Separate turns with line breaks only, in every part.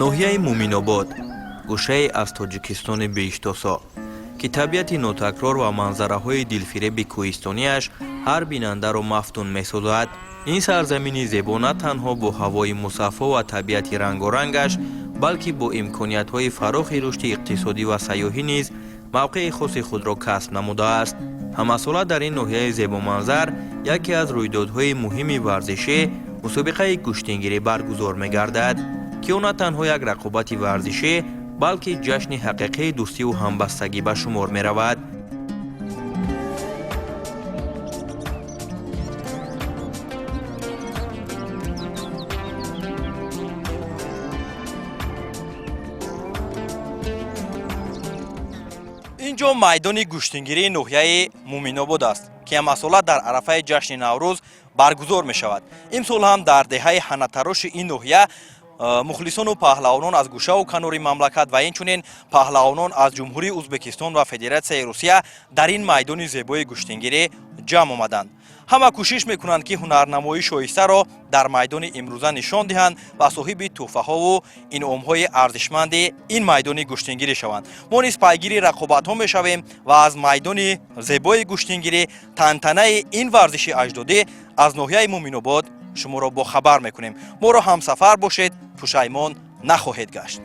ноҳияи Муминобод гӯшае аз Тоҷикистони беиштосо ки табиати нотакрор ва манзараҳои дилфиреби кӯҳистониаш ҳар бинандаро мафтун месозад. ин сарзамини зебо на танҳо бо ҳавои мусаффо ва табиати рангорангаш, балки бо имкониятҳои фарохи рушди иқтисодӣ ва сайёҳӣ низ мавқеи хоси худро касб намудааст. ҳамасола дар ин ноҳияи зебоманзар яке аз рӯйдодҳои муҳими варзишӣ мусобиқаи куштингирӣ баргузор мегардад, ки он на танҳо як рақобати варзишӣ, балки ҷашни ҳақиқии дӯстиву ҳамбастагӣ ба шумор меравад. инҷо майдони гӯштингирии ноҳияи Муминобод аст, ки ҳамасола дар арафаи ҷашни Наврӯз баргузор мешавад. имсол ҳам дар деҳаи ҳанатароши ин ноҳия мухлисону паҳлавонон аз гӯшаву канори мамлакат ва инчунин паҳлавонон аз ҷумҳурии Ӯзбекистон ва Федератсияи Русия дар ин майдони зебои гӯштингирӣ ҷамъ омаданд. ҳама кӯшиш мекунанд ки ҳунарнамоии шоистаро дар майдони имрӯза нишон диҳанд ва соҳиби тӯҳфаҳову инъомҳои арзишманди ин майдони гӯштингирӣ шаванд. мо низ пайгири рақобатҳо мешавем ва аз майдони зебои гӯштингирӣ, тантанаи ин варзиши аҷдодӣ аз ноҳияи Муминобод шуморо бохабар мекунем. моро ҳамсафар бошед, пушаймон нахоҳед гашт.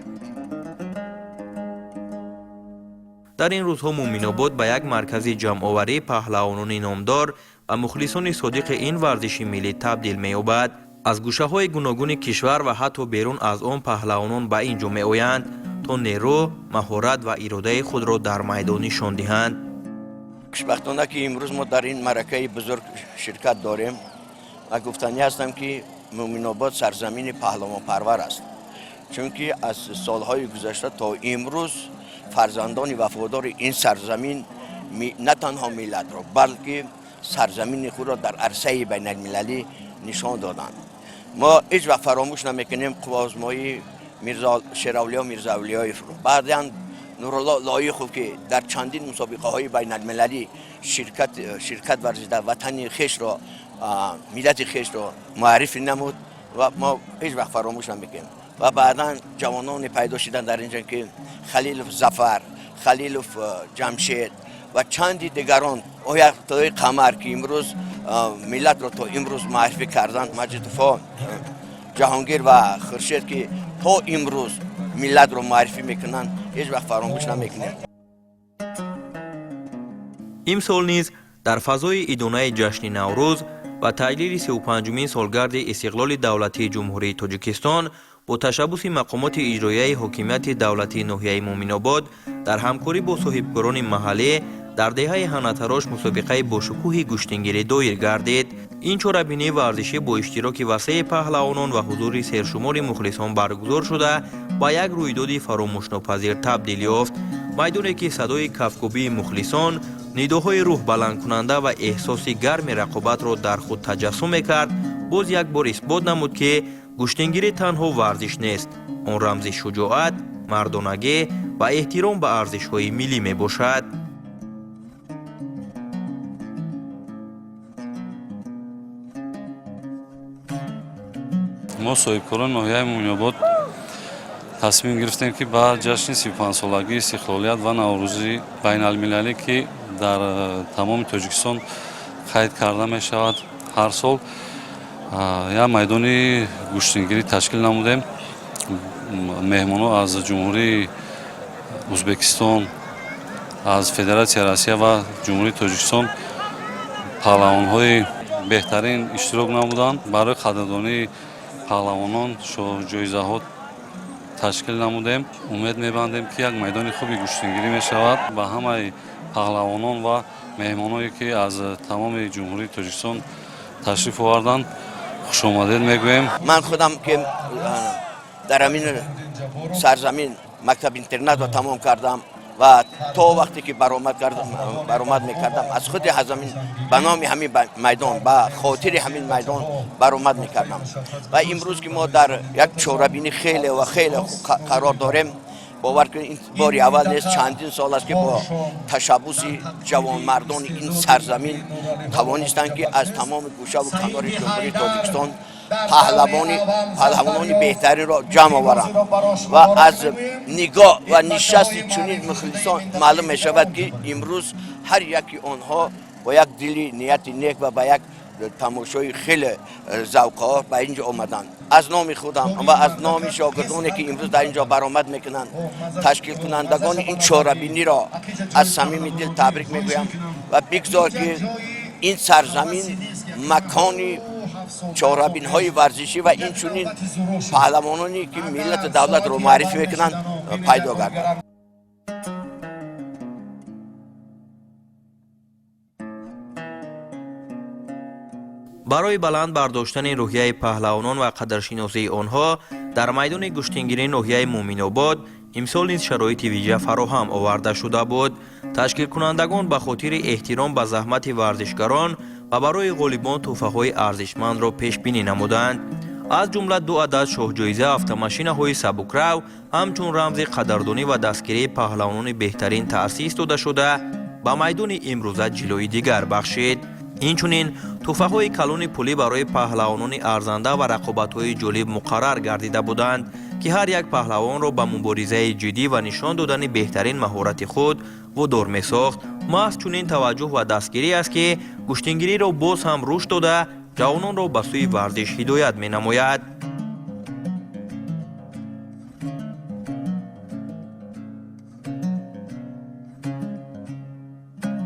дар ин рӯзҳо Муминобод ба як маркази ҷамъоварии паҳлавонони номдор ва мухлисони содиқи ин варзиши миллӣ табдил меёбад. аз гӯшаҳои гуногуни кишвар ва ҳатто берун аз он паҳлавонон ба ин ҷо меоянд, то нерӯ, маҳорат ва иродаи худро дар майдон нишон диҳанд.
хушбахтона ки имрӯз мо дар ин маъракаи бузург ширкат дорем ва гуфтанӣ ҳастам ки Муминобод сарзамини паҳлавонпарвар аст, чунки аз солҳои гузашта то имрӯз фарзандони вафодори ин сарзамин на танҳо миллатро, балки сарзамини худро дар арсаи байналмилалӣ нишон доданд. мо ҳеҷ вақт фаромӯш намекунем қуввозмоии Шеравлиё Мирзаавлиёевро, баъдан Нурулло Лоихов ки дар чандин мусобиқаҳои байналмилалӣ ширкат варзида ватани хешро, миллати хешро муаррифӣ намуд ва мо ҳеҷ вақт фаромӯш намекунем. ва баъдан ҷавононе пайдо шуданд дар инҷо ки Халилов Зафар, Халилов Ҷамшед ва чанди дигарон, оятоллои Қамар ки имрӯз миллатро то имрӯз маърифӣ карданд, Маҷидуфо, Ҷаҳонгир ва Хуршед ки то имрӯз миллатро маърифӣ мекунанд, ҳеҷ вақт фаромӯш намекунем.
имсол низ дар фазои идонаи ҷашни Наврӯз ва таҷлили 35-умин солгарди истиқлоли давлатии ҷумҳурии Тоҷикистон бо ташаббуси мақомоти иҷроияи ҳокимияти давлатии ноҳияи Муминобод дар ҳамкорӣ бо соҳибкорони маҳаллӣ дар деҳаи ҳанатарош мусобиқаи бошукӯҳи гӯштингирӣ доир гардид. ин чорабинии варзишӣ бо иштироки васеъи паҳлавонон ва ҳузури сершумори мухлисон баргузор шуда ба як рӯйдоди фаромӯшнопазир табдил ёфт. майдоне ки садои кафкобии мухлисон, нидоҳои рӯҳбаландкунанда ва эҳсоси гарми рақобатро дар худ таҷассум мекард, боз як бор исбот намуд ки гӯштингирӣ танҳо варзиш нест, он рамзи шуҷоат, мардонагӣ ва эҳтиром ба арзишҳои миллӣ мебошад.
мо соҳибкорони ноҳияи Муминобод тасмим гирифтем ки ба ҷашни 35-солагии истиқлолият ва Наврӯзи байналмилалӣ ки дар тамоми Тоҷикистон қайд карда мешавад ҳар сол, як майдони гӯштингирӣ ташкил намудем. меҳмонон аз ҷумҳурии Ӯзбекистон, аз Федератсияи Россия ва ҷумҳурии Тоҷикистон паҳлавонҳои беҳтарин иштирок намуданд. барои қадрдонии паҳлавонон ҷоизаҳо ташкил намудем. умед мебандем ки як майдони хуби гӯштингирӣ мешавад. ба ҳамаи паҳлавонон ва меҳмоное ки аз тамоми ҷумҳурии Тоҷикистон ташриф оварданд хушомадед мегӯем.
ман худам ки дар ҳамин сарзамин мактаб-интернатро тамом кардам ва то вақте ки баромад мекардам, аз худи ҳазамин ба номи ҳамин майдон, ба хотири ҳамин майдон баромад мекардам. ва имрӯз ки мо дар як чорабинӣ хеле ва хеле қарор дорем, бовар кунед ин бори аввал нест, чандин сол аст ки бо ташаббуси ҷавонмардони ин сарзамин тавонистанд ки аз тамоми гӯшаву канори ҷумҳурии Тоҷикистон پهلوانی بهترین را جمع آورم و از نگاه و نشست چنین مخلصان معلوم می شود که امروز هر یکی آنها با یک دلی نیت نیک و با یک تماشای خیلی ذوق‌ها به اینجا آمدند. از نام خودم و از نام شاگردانی که امروز در اینجا برآمد میکنند، تشکیل کنندگان این چهاربینی را از صمیم دل تبریک میگویم و بگذار که این سرزمین مکانی چهاربین های ورزشی و این چنین پهلوانانی که ملت دولت را معرفی میکنند پیدا گردد.
برای بلند برداشتن روحیه پهلوانان و قدرشناسی آنها در میدان گشتنگیری ناحیه مومن‌آباد امسال نیز شرایط ویژه فراهم آورده شده بود. تشکیل کنندگان به خاطر احترام به زحمت ورزشکاران و برای غالیبان تحفه‌های ارزشمند را پیش بینی نمودند. از جمله 2 عدد شاهجایزه автомашинаҳои сабукрав ҳамчун рамзи қадрдонӣ ва дастгирии паҳлавонони беҳтарин таъсис дода шуда ба майдони имрӯза ҷилои дигар бахшид. инчунин тӯҳфаҳои калони пулӣ барои паҳлавонони арзанда ва рақобатҳои ҷолиб муқаррар гардида буданд ки ҳар як паҳлавонро ба муборизаи ҷиддӣ ва нишон додани беҳтарин маҳорати худ водор месохт. маҳз чунин таваҷҷӯҳ ва дастгирӣ аст ки гӯштингириро боз ҳам рушд дода ҷавононро ба сӯи варзиш ҳидоят менамояд.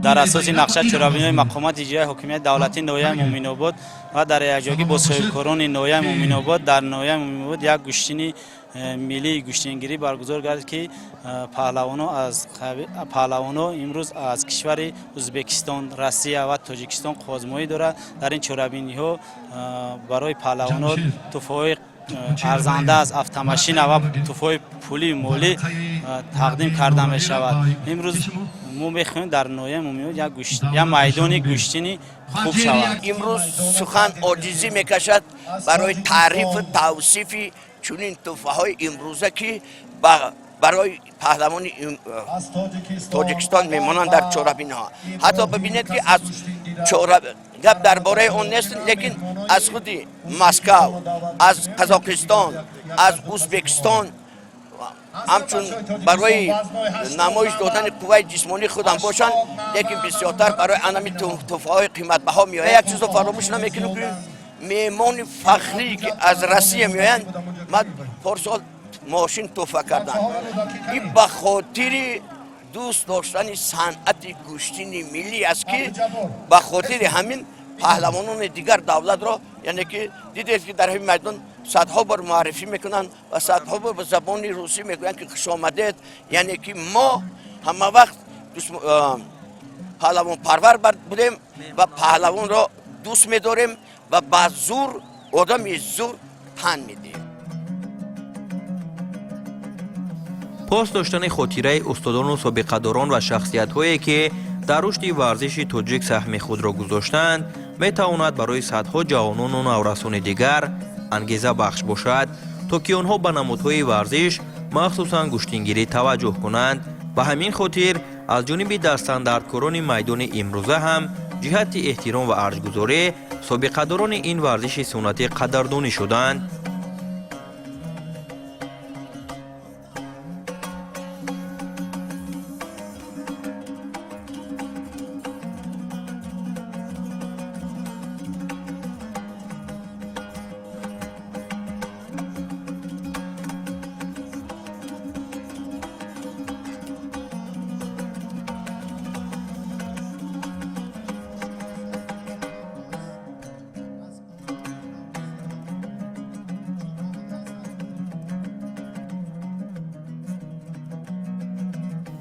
در اساس نقشه چرابین‌های مقامات اجرایی حکومت دولتی ناحیه مومن‌آباد و در یکجایی با صاحبکاران ناحیه مومن‌آباد در ناحیه مومن‌آباد یک گشتنی ملی گشتنگیری برگزار گردید که پهلوانا امروز از کشور ازبکستان، روسیه و تاجیکستان قازمایی دارد. در این چرابینی‌ها برای پهلوانا تحفه‌های ارزنده از автомашин و تحفه‌های پولی مالی تقدیم کرده می شود. امروز ما می‌خواهیم در ناحیه مومن‌آباد یک میدان گشتنی خوب شود.
امروز سخن عاجزی میکشد برای تعریف توصیف چنین تحفه‌های امروزه که برای پهلوان تاجیکستان میمانند در چهاربین‌ها. حتی ببینید که از گپ درباره اون نیست، لیکن از خود مسکو، از قزاقستان، از ازبکستان همچون برای نمایش دادن قوه جسمانی خودم باشند، لیکن بسیارتر برای انمی تحفه‌های قیمت بها میآید. یک چیز رو فراموش نمیکنیم که میهمان فخری که از روسیه میآیند، من پارسال ماشین تحفه کردن. این به خاطر دوست داشتن صنعت گوشتنی ملی است که به خاطر همین پهلوانان دیگر دولت را، یعنی که دیدید که در همین میدان صدها بار معرفی میکنن و صدها بار به زبان روسی میگویند که خوش آمدید، یعنی که ما همه وقت پهلوان پرور بودیم و پهلوان را دوست میداریم و با زور آدم زور تن میدیم.
پاس داشتن خاطره استادان و سابقه‌داران و شخصیت‌هایی که در رشد ورزش تاجیک سهم خود را گذاشتند میتواند برای صدها جوانان و نورسان دیگر انگیزه بخش باشد تا که آنها به نمودهای ورزش مخصوصاً گشتنگیری توجه کنند. به همین خاطر از جانب دستاندردکاران میدان امروزه هم جهت احترام و ارجگذاری سابقه‌داران این ورزش سنتی قدردانی شدند.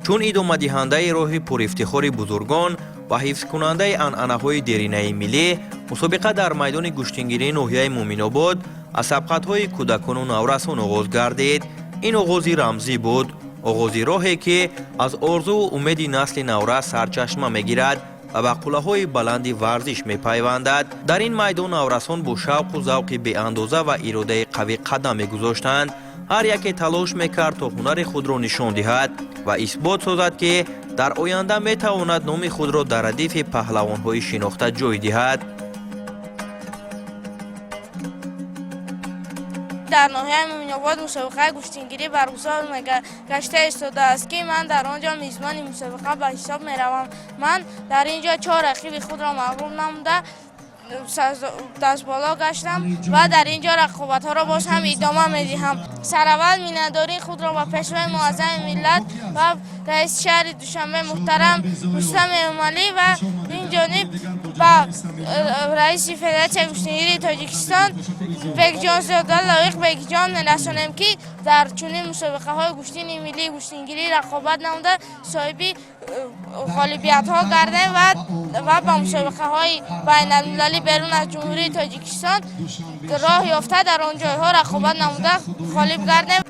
چون ادامه دهنده راه پرافتخار بزرگان و حفظ کننده عنعنه‌های دیرینه ملی، مسابقه در میدان گشتنگیری ناحیه مومن‌آباد از سبقت‌های کودکان و نورسان آغاز گردید. این آغازی رمزی بود، آغازی راهی که از آرزو و امید نسل نورس سرچشمه میگیرد و به قله‌های بلند ورزش میپیوندد. در این میدان نورسان با شوق و ذوق بی اندازه و اراده قوی قدم میگذاشتند. هر یک تلاش میکرد تا هنر خود را نشان دهد و اثبات سازد که در آینده میتواند نام خود را در ردیف پهلوان‌های شناخته جای دهد.
در ناحیه مومین‌آباد مسابقه گوشتینگیری برگزار گشته ایستاده است که من در آنجا میزبان مسابقه به حساب میروم. من در اینجا 4 رقیب خود را مغلوب نموده دست بالا گشتم و در اینجا رقابت‌ها را باز هم ادامه می‌دهم. سراول مینداری خود را به پیشوای معظم ملت و رئیس شهر دوشنبه محترم رستم امالی و این جانب با رئیس فدراسیون گوشتینگیری تاجیکستان بگجان زاده لایق بگجان می‌رسانم که در چنین مسابقه‌های گوشتین ملی گوشتینگیری رقابت نموده صاحبی غالبیت‌ها گردیم و با مسابقه‌های بین‌المللی بیرون از جمهوری تاجیکستان راه یافته در آن جای‌ها رقابت نموده غالب گردیم.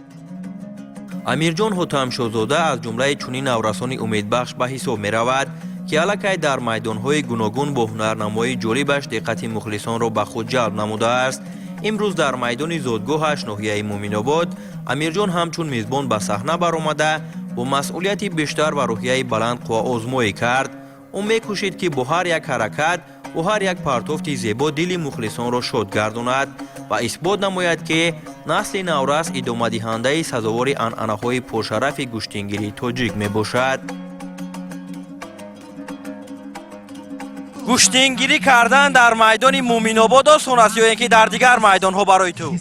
امیرجان حاتم شاهزاده از جمله چنین نورسان امیدبخش به حساب می‌رود که الکی در میدان‌های گوناگون با هنرنمایی جالبش دقت مخلصان را به خود جلب نموده است. امروز در میدان زادگاهش ناحیه مومین‌آباد امیرجان همچون میزبان به صحنه برآمده با مسئولیتی بیشتر و روحیه بلند قوا آزمایی کرد. او می‌کوشید که با هر یک حرکت و هر یک پرتافت زیبا دل مخلصان را شاد گرداند و اثبات نماید که نسل نورس ادامه دهنده سزاوار عنعنه‌های پرشرف گوشتینگیری تاجیک میباشد. گوشتینگیری کردن در میدان مومین‌آباد آسان است یا اینکه در دیگر میدان‌ها برای تو؟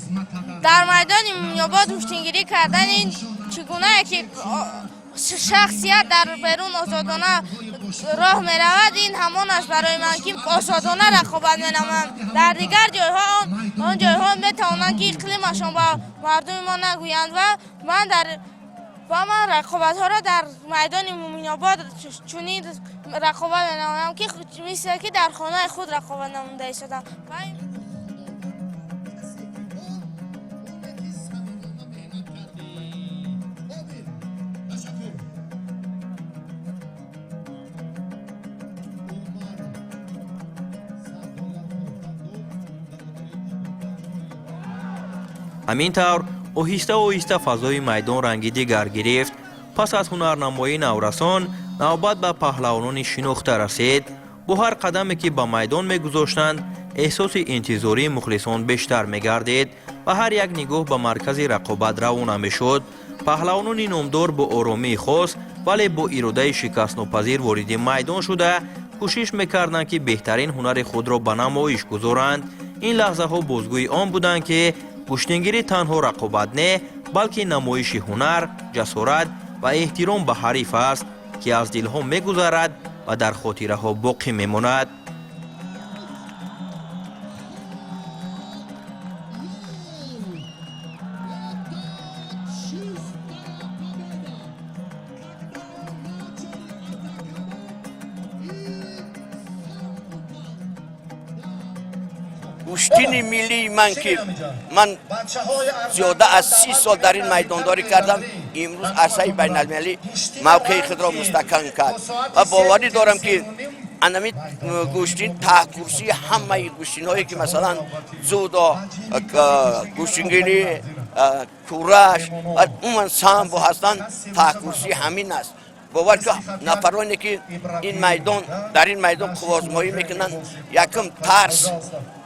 در میدان مومین‌آباد گوشتینگیری کردن این چگونه که شخصیت در بیرون آزادانه راه می‌رود این همان است برای من که آزادانه رقابت می‌نمایم. در دیگر جای‌ها آن جای‌ها می‌توانند که اقلیمشان با مردم ما نگویند و من رقابت‌ها را در میدان مومین‌آباد چنین رقابت می‌نمایم که مثل که در خانه خود رقابت نموده ایستادم.
همین طور آهسته آهسته فضای میدان رنگی دیگر گرفت. پس از هنرنمایی نورسان نوبت به پهلوانان شناخته رسید. با هر قدمی که به میدان میگذاشتند احساس انتظاری مخلصان بیشتر میگردید و هر یک نگاه به مرکز رقابت روانه میشد. پهلوانان نامدار با آرامی خاص ولی با اراده شکست ناپذیر وارد میدان شده کوشش میکردند که بهترین هنر خود را به نمایش گذارند. این لحظه ها بازگوی آن بودند که گوشتینگیری تنها رقابت نه بلکه نمایش هنر، جسارت و احترام به حریف است که از دلها میگذرد و در خاطره ها باقی میماند.
گوشتین ملی من زیاده از 30 سال در این میدانداری کردم. امروز عرصه بین المللی موقع خود را مستحکم کرد و باوری دارم که انمی گوشتین ته کرسی همه گوشتین هایی که مثلا زودا گوشتینگیری کورش و عموما سامبو هستند ته کرسی همین است. باور که نفرانی که این میدان در این میدان قوازمایی میکنن یکم ترس،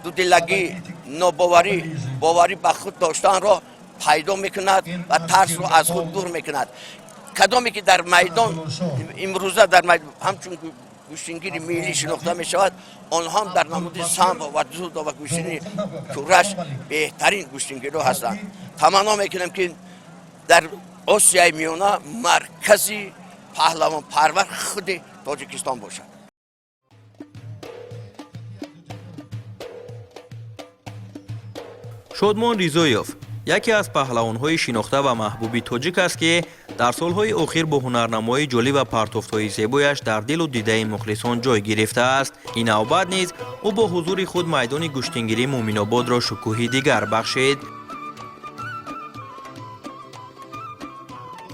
دودلگی، ناباوری، باوری به خود داشتن را پیدا میکند و ترس را از خود دور میکند. کدامی که در میدان امروزه در میدان همچون گوشتینگیری ملی شناخته میشود آنها هم در نمود سامبو و زودا و گوشتینی کورش بهترین گوشتینگیرو هستند. تمنا میکنم که در آسیای میانه مرکزی پهلوان پرور خود تاجیکستان باشد.
شادمان ریزایوف یکی از پهلوان‌های شناخته و محبوبی تاجیک است که در سالهای اخیر با هنرنمایی جالب و پرتافت‌های زیبایش در دل و دیده مخلصان جای گرفته است. این نوبت نیز او با حضور خود میدان گوشتینگیری مومین‌آباد را شکوهی دیگر بخشید.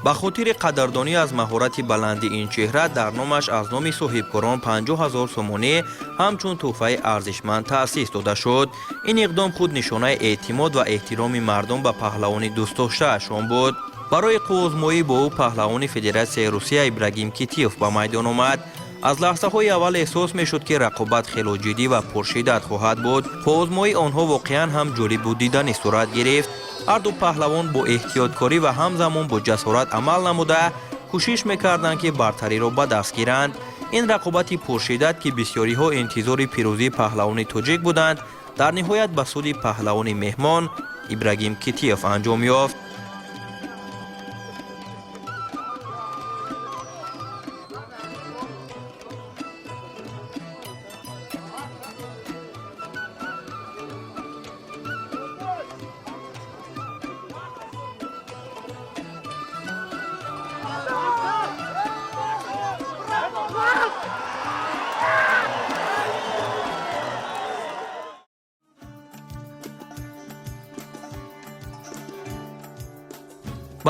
به خاطر قدردانی از مهارت بلند این چهره در نامش از نام صاحبکاران 50,000 سومانی همچون تحفه ارزشمند تأسیس داده شد. این اقدام خود نشانه اعتماد و احترام مردم به پهلوان دوست داشته‌شان بود. برای قوازمایی با او پهلوان فدراسیون روسیه ابراهیم کیتیوف به میدان آمد. از لحظه های اول احساس می شد که رقابت خیلی جدی و پرشدت خواهد بود. قوازمایی آنها واقعا هم جالب و دیدنی صورت گرفت. ҳар ду паҳлавон бо эҳтиёткорӣ ва ҳамзамон бо ҷасорат амал намуда кӯшиш мекарданд ки бартариро ба даст гиранд. ин рақобати пуршиддат ки бисёриҳо интизори пирӯзии паҳлавони тоҷик буданд дар ниҳоят ба суди паҳлавони меҳмон Ибрагим Китиев анҷом ёфт.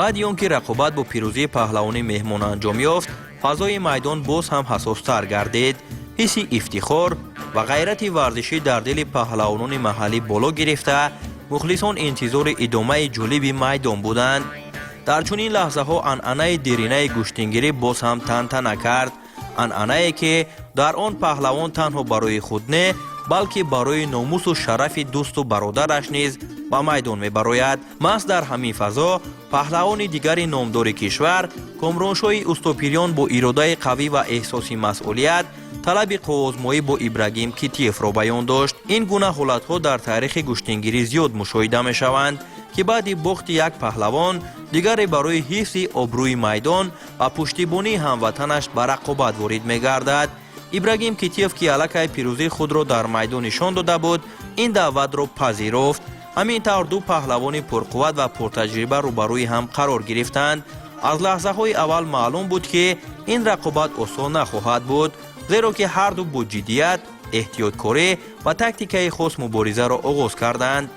баъди он ки рақобат бо пирӯзии паҳлавони меҳмон анҷом ёфт, фазои майдон боз ҳам ҳасостар гардид. ҳисси ифтихор ва ғайрати варзишӣ дар дили паҳлавонони маҳаллӣ боло гирифта, мухлисон интизори идомаи ҷолиби майдон буданд. дар чунин лаҳзаҳо анъанаи деринаи гӯштингирӣ боз ҳам тантана кард. анъанае ки дар он паҳлавон танҳо барои худ не, балки барои номусу шарафи дӯсту бародараш низ ба майдон мебарояд. маҳз дар ҳамин фазо паҳлавони дигари номдори кишвар, Комроншоҳи Устопирён бо иродаи қавӣ ва эҳсоси масъулият талаби қуввозмоӣ бо Ибрагим Китиевро баён дошт. ин гуна ҳолатҳо дар таърихи гӯштингирӣ зиёд мушоҳида мешаванд ки баъди бохти як паҳлавон дигаре барои ҳифзи обрӯи майдон ва пуштибонии ҳамватанаш ба рақобат ворид мегардад. Ибрагим Китиев ки аллакай пирӯзии худро дар майдон нишон дода буд, ин даъватро пазируфт. ҳамин тавр ду паҳлавони пурқувват ва пуртаҷриба рӯбарӯи ҳам қарор гирифтанд. аз лаҳзаҳои аввал маълум буд ки ин рақобат осон нахоҳад буд, зеро ки ҳар ду бо ҷиддият, эҳтиёткорӣ ва тактикаи хос муборизаро оғоз карданд.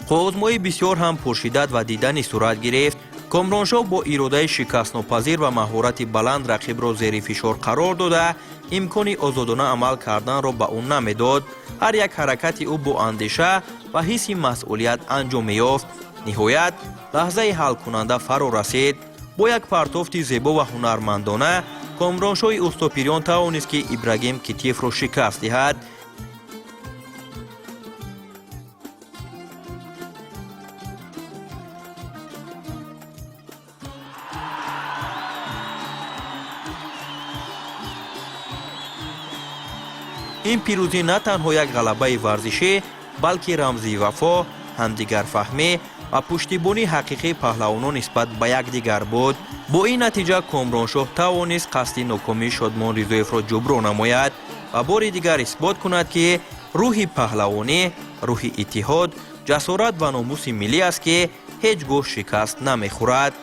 қуввозмоӣ бисёр ҳам пуршиддат ва диданӣ сурат гирифт. Комроншоҳ бо иродаи шикастнопазир ва маҳорати баланд рақибро зери фишор қарор дода, имкони озодона амал карданро ба ӯ намедод. ҳар як ҳаракати ӯ бо андеша ва ҳисси масъулият анҷом меёфт. ниҳоят лаҳзаи ҳалкунанда фаро расид. бо як партофти зебо ва ҳунармандона Комроншоҳи Устопирён тавонист ки Ибрагим Китиевро шикаст диҳад. ин пирӯзӣ на танҳо як ғалабаи варзишӣ, балки рамзи вафо, ҳамдигарфаҳмӣ ва пуштибонии ҳақиқии паҳлавонон нисбат ба якдигар буд. бо ин натиҷа Комроншоҳ тавонист қасди нокомии Шодмон Ризоевро ҷуброн намояд ва бори дигар исбот кунад ки рӯҳи паҳлавонӣ, рӯҳи иттиҳод, ҷасорат ва номуси миллӣ аст ки ҳеҷ гоҳ шикаст намехӯрад.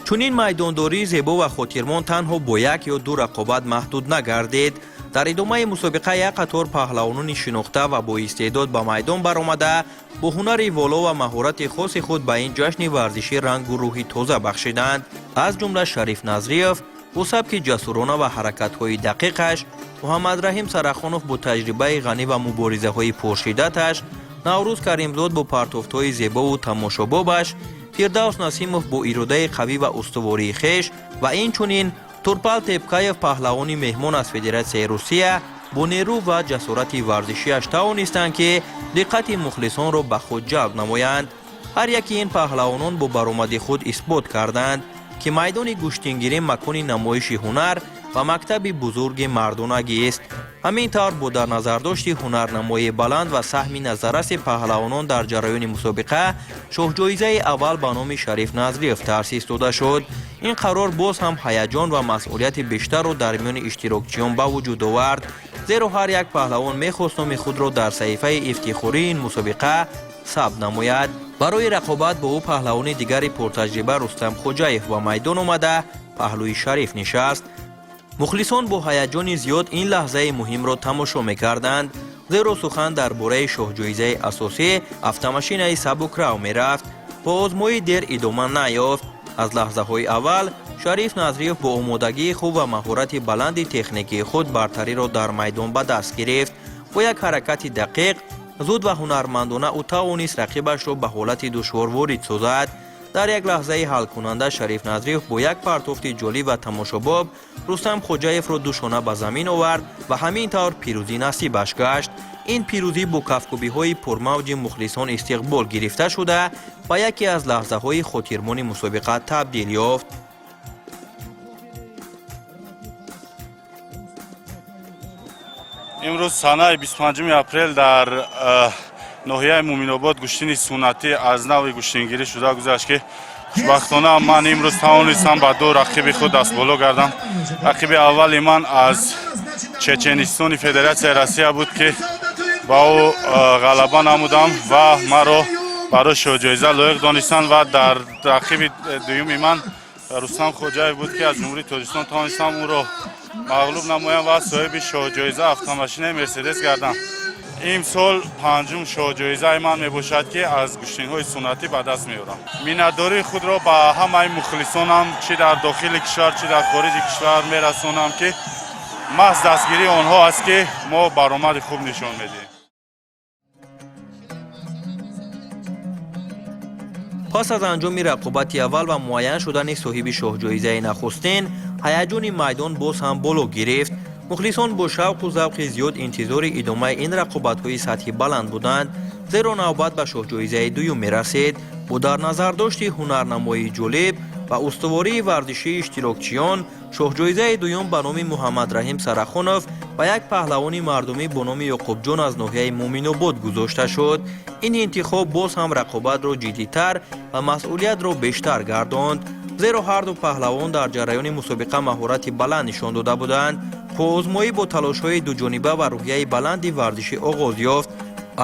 чунин майдондории зебо ва хотирмон танҳо бо як ё ду рақобат маҳдуд нагардид. дар идомаи мусобиқа як қатор паҳлавонони шинохта ва боистеъдод ба майдон баромада, бо ҳунари воло ва маҳорати хоси худ ба ин ҷашни варзишӣ рангу рӯҳи тоза бахшиданд. аз ҷумла Шариф Назриев бо сабки ҷасурона ва ҳаракатҳои дақиқаш, Муҳаммадраҳим Сарахонов бо таҷрибаи ғанӣ ва муборизаҳои пуршиддаташ, Наврӯз Каримзод бо партофтҳои зебову тамошобобаш, Фирдавс Насимов бо иродаи қавӣ ва устувории хеш ва инчунин Турпал Тепкаев паҳлавони меҳмон аз Федератсияи Русия бо нерӯ ва ҷасорати варзишиаш тавонистанд ки диққати мухлисонро ба худ ҷалб намоянд. ҳар яки ин паҳлавонон бо баромади худ исбот карданд ки майдони гӯштингирӣ макони намоиши ҳунар ва мактаби бузурги мардонагист. ҳамин тавр бо дар назардошти ҳунарнамоии баланд ва саҳми назарраси паҳлавонон дар ҷараёни мусобиқа шоҳҷоизаи аввал ба номи Шариф Назриев таъсис дода шуд. ин қарор боз ҳам ҳаяҷон ва масъулияти бештарро дар миёни иштирокчиён ба вуҷуд овард, зеро ҳар як паҳлавон мехост номи худро дар саҳифаи ифтихории ин мусобиқа сабт намояд. барои рақобат бо ӯ паҳлавони дигари пуртаҷриба Рустам Хоҷаев ба майдон омада паҳлӯи Шариф нишаст. мухлисон бо ҳаяҷони зиёд ин лаҳзаи муҳимро тамошо мекарданд, зеро сухан дар бораи шоҳҷоизаи асосӣ автомашинаи сабукрав мерафт. бо озмоӣ дер идома наёфт. аз лаҳзаҳои аввал Шариф Назриев бо омодагии хуб ва маҳорати баланди техникии худ бартариро дар майдон ба даст гирифт. бо як ҳаракати дақиқ зуд ва ҳунармандона ӯ тавонист рақибашро ба ҳолати душвор ворид созад. дар як лаҳзаи ҳалкунанда Шариф Назриев бо як партофти ҷолиб ва тамошобоб Рустам Хоҷаевро душона ба замин овард ва ҳамин тавр пирӯзӣ насибаш гашт. ин пирӯзӣ бо кафкӯбиҳои пурмавҷи мухлисон истиқбол гирифта шуда ба яке аз лаҳзаҳои хотирмони мусобиқа табдил ёфт.
имрӯз санаи 25 апрел дар ноҳияи Муминобод гӯштини суннатӣ аз нави гӯштингирӣ шуда гузашт ки хушбахтона ман имрӯз тавонистам ба ду рақиби худ дастболо гардам. рақиби аввали ман аз Чеченистони Федератсияи Россия буд ки ба ӯ ғалаба намудам ва маро барои шоҳҷоиза лоиқ донистанд ва дар рақиби дуюми ман Рустам Хоҷаев буд ки аз ҷумҳурии Тоҷикистон тавонистам ӯро мағлуб намоям ва соҳиби шоҳҷоиза автомашинаи Мерседес гардам. имсол панҷум шоҳҷоизаи ман мебошад ки аз гӯштинҳои суннатӣ ба даст меорам. миннатдории худро ба ҳамаи мухлисонам чӣ дар дохили кишвар чӣ дар хориҷи кишвар мерасонам ки маҳз дастгирии онҳо аст ки мо баромади хуб нишон медиҳем.
пас аз анҷоми рақобати аввал ва муайян шудани соҳиби шоҳҷоизаи нахустин, ҳаяҷони майдон боз ҳам боло гирифт. мухлисон бо шавқу завқи зиёд интизори идомаи ин рақобатҳои сатҳи баланд буданд, зеро навбат ба шоҳҷоизаи дуюм мерасид. бо дар назардошти ҳунарнамоии ҷолиб ва устувории варзишии иштирокчиён, шоҳҷоизаи дуюм ба номи Муҳаммадраҳим Сарахонов ба як паҳлавони мардумӣ бо номи Ёқубҷон аз ноҳияи Муминобод гузошта шуд. ин интихоб боз ҳам рақобатро ҷиддитар ва масъулиятро бештар гардонд, зеро ҳар ду паҳлавон дар ҷараёни мусобиқа маҳорати баланд нишон дода буданд. поозмоӣ бо талошҳои дуҷониба ва рӯҳияи баланди варзишӣ оғоз ёфт.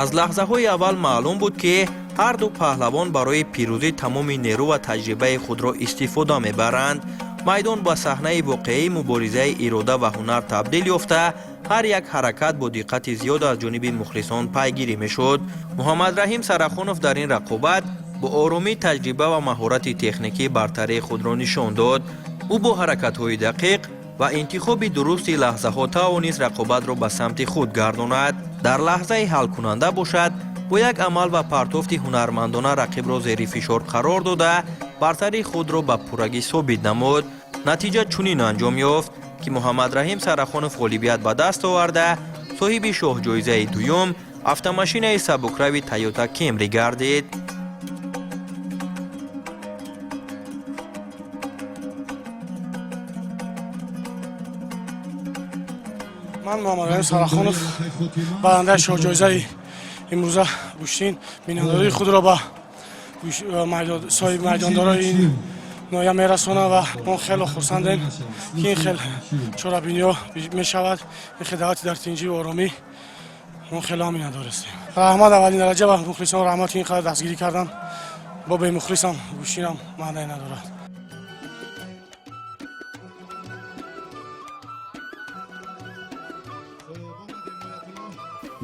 аз лаҳзаҳои аввал маълум буд ки ҳар ду паҳлавон барои пирӯзӣ тамоми нерӯ ва таҷрибаи худро истифода мебаранд. майдон ба саҳнаи воқеии муборизаи ирода ва ҳунар табдил ёфта, ҳар як ҳаракат бо диққати зиёд аз ҷониби мухлисон пайгирӣ мешуд. Муҳаммадраҳим Сарахонов дар ин рақобат бо оромӣ, таҷриба ва маҳорати техникӣ бартарии худро нишон дод. ӯ бо ҳаракатҳои дақиқ ва интихоби дурусти лаҳзаҳо тавонист рақобатро ба самти худ гардонад. дар лаҳзаи ҳалкунанда бошад, бо як амал ва партофти ҳунармандона рақибро зери фишор қарор дода, бартарии худро ба пуррагӣ собит намуд. натиҷа чунин анҷом ёфт ки Муҳаммадраҳим Сарахонов ғолибият ба даст оварда, соҳиби шоҳҷоизаи дуюм автомашинаи сабукрави Toyota Camry гардид.
ман Муҳаммадраҳим Сарахонов барандаи шоҳҷоизаи имрӯза гӯштин миннатдории худро ба соҳиби майдондорои ин ноҳия мерасонам ва он хело хурсандем ки ин хел чорабиниҳо мешавад, ин хел давлати дар тинҷиву оромӣ, он хело ҳам миннатдор ҳастем. раҳмат аввалин дараҷа ба мухлисон раҳмат ки ин қадар дастгирӣ карданд. бо бемухлисам гӯштинам маънае надорад.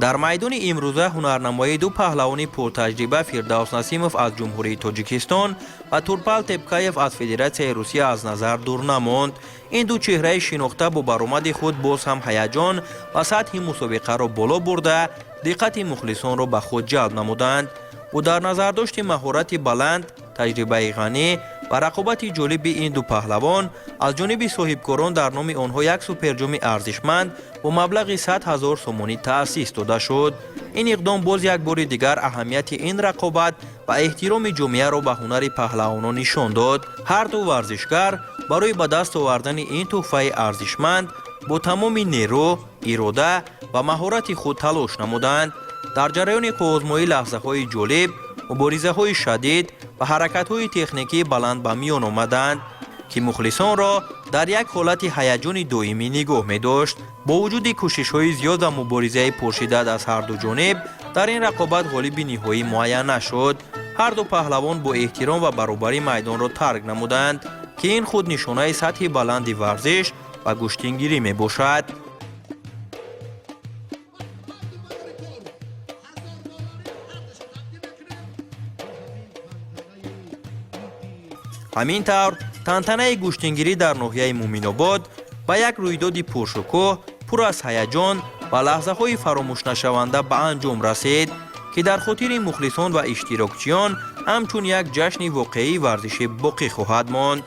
дар майдони имрӯза ҳунарнамоии ду паҳлавони пуртаҷриба Фирдавс Насимов аз ҷумҳурии Тоҷикистон ва Турпал Тепкаев аз Федератсияи Русия аз назар дур намонд. ин ду чеҳраи шинохта бо баромади худ боз ҳам ҳаяҷон ва сатҳи мусобиқаро боло бурда, диққати мухлисонро ба худ ҷалб намуданд. бо дар назардошти маҳорати баланд, таҷрибаи ғанӣ ва рақобати ҷолиби ин ду паҳлавон, аз ҷониби соҳибкорон дар номи онҳо як суперҷоми арзишманд бо маблағи 100 000 сомонӣ таъсис дода шуд. ин иқдом боз як бори дигар аҳамияти ин рақобат ва эҳтироми ҷомеаро ба ҳунари паҳлавонон нишон дод. ҳар ду варзишгар барои ба даст овардани ин тӯҳфаи арзишманд бо тамоми нерӯ, ирода ва маҳорати худ талош намуданд. дар ҷараёни қувозмоӣ лаҳзаҳои ҷолиб, муборизаҳои шадид ва ҳаракатҳои техникии баланд ба миён омаданд, ки мухлисонро дар як ҳолати ҳаяҷони доимӣ нигоҳ медошт. бо вуҷуди кӯшишҳои зиёд ва муборизаи пуршиддат аз ҳарду ҷониб, дар ин рақобат ғолиби ниҳоӣ муайян нашуд. ҳар ду паҳлавон бо эҳтиром ва баробарӣ майдонро тарк намуданд, ки ин худ нишонаи сатҳи баланди варзиш ва гӯштингирӣ мебошад. ҳамин тавр тантанаи гӯштингирӣ дар ноҳияи Муминобод ба як рӯйдоди пуршукӯҳ, пур аз ҳаяҷон و لحظه های فراموش نشونده به انجام رسید که در خاطر مخلصان و اشتراکچیان همچون یک جشن واقعی ورزشی باقی خواهد ماند.